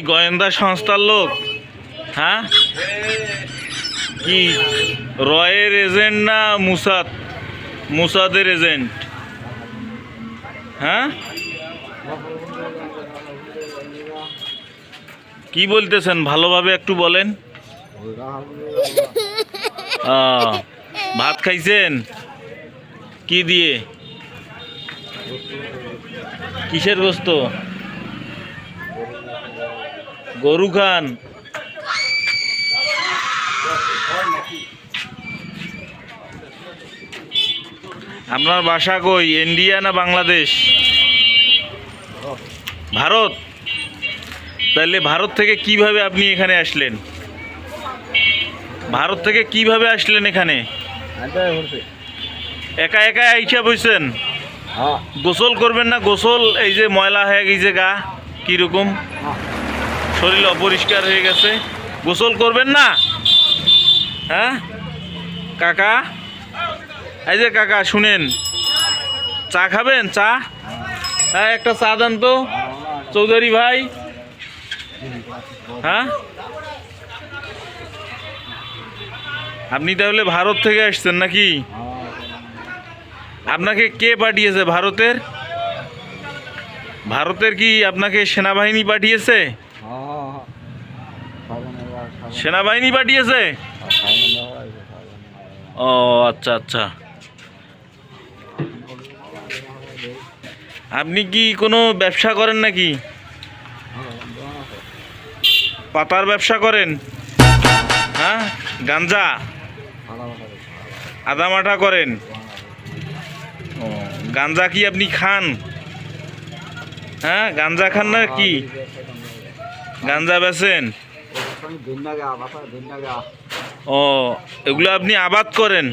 গোয়েন্দা সংস্থার লোক? হ্যাঁ, কি রয়ের এজেন্ট না মুসাদের এজেন্ট? হ্যাঁ, কি বলতেছেন ভালোভাবে একটু বলেন। ভাত খাইছেন কি দিয়ে? কিসের গোস্ত? গরু খান? আপনার বাসা কই, ইন্ডিয়া না বাংলাদেশ? ভারত। তাহলে ভারত থেকে কিভাবে আপনি এখানে আসলেন? ভারত থেকে কিভাবে আসলেন এখানে? একা একা আইসা বসছেন? গোসল করবেন না? গোসল, এই যে ময়লা হয়ে গেছে গা, কিরকম শরীর অপরিষ্কার হয়ে গেছে, গোসল করবেন না? হ্যাঁ কাকা, এই যে কাকা শুনেন, চা খাবেন? চা, হ্যাঁ একটা চা দেন তো চৌধুরী ভাই। হ্যাঁ, আপনি তাহলে ভারত থেকে আসছেন নাকি? আপনাকে কে পাঠিয়েছে ভারতের? ভারতের কি আপনাকে সেনাবাহিনী পাঠিয়েছে? সেনাবাহিনী পাঠিয়েছে? ও আচ্ছা আচ্ছা। আপনি কি কোনো ব্যবসা করেন নাকি? পাতার ব্যবসা করেন? হ্যাঁ, গাঞ্জা আদামাটা করেন? ও, গাঞ্জা কি আপনি খান? হ্যাঁ, গাঞ্জা খান না কি? গাঞ্জা বেচেন? ও, এগুলো আপনি আবাদ করেন?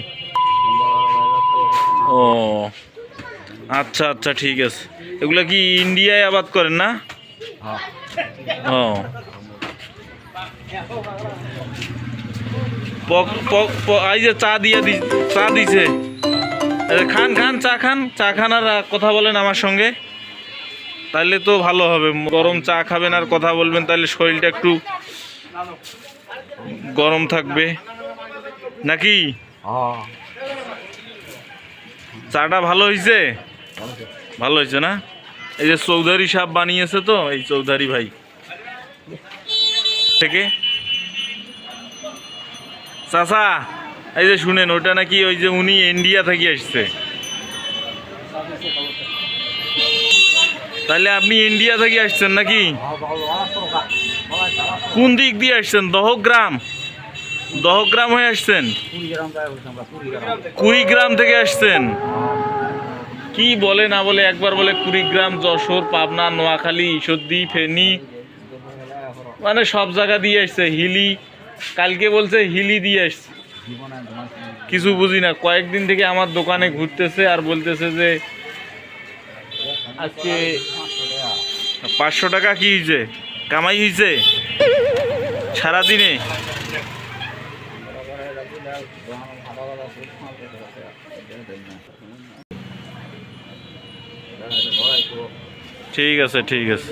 ও আচ্ছা আচ্ছা, ঠিক আছে। এগুলো কি ইন্ডিয়ায় আবাদ করেন না? ও, এই যে চা দিছে, খান খান, চা খান, চা খান আর কথা বলেন আমার সঙ্গে, তাহলে তো ভালো হবে। গরম চা খাবেন আর কথা বলবেন, তাহলে শরীরটা একটু গরম থাকবে নাকি? চাটা ভালো হয়েছে? ভালো হয়েছে না? এই যে চৌধুরী সাহেব বানিয়েছে তো, এই চৌধুরী ভাই থেকে। চাচা, এই যে শুনেন, ওটা নাকি ওই যে উনি ইন্ডিয়া থেকে আসছে। তাহলে আপনি ইন্ডিয়া থেকে আসছেন নাকি? কোন দিক দিয়ে আসছেন? দহগ্রাম হয়ে আসছেন? কুড়িগ্রাম থেকে আসছেন? কি বলে না বলে, একবার বলে কুড়িগ্রাম, যশোর, পাবনা, নোয়াখালী, ঈশ্বরদী, ফেনী, মানে সব জায়গা দিয়ে আসছে। হিলি, কালকে বলছে হিলি দিয়ে আসছে। কিছু বুঝি না। কয়েকদিন থেকে আমার দোকানে ঘুরতেছে আর বলতেছে যে আজকে 500 টাকা কি হয়েছে, কামাই হয়েছে সারাদিনে? ঠিক আছে ঠিক আছে।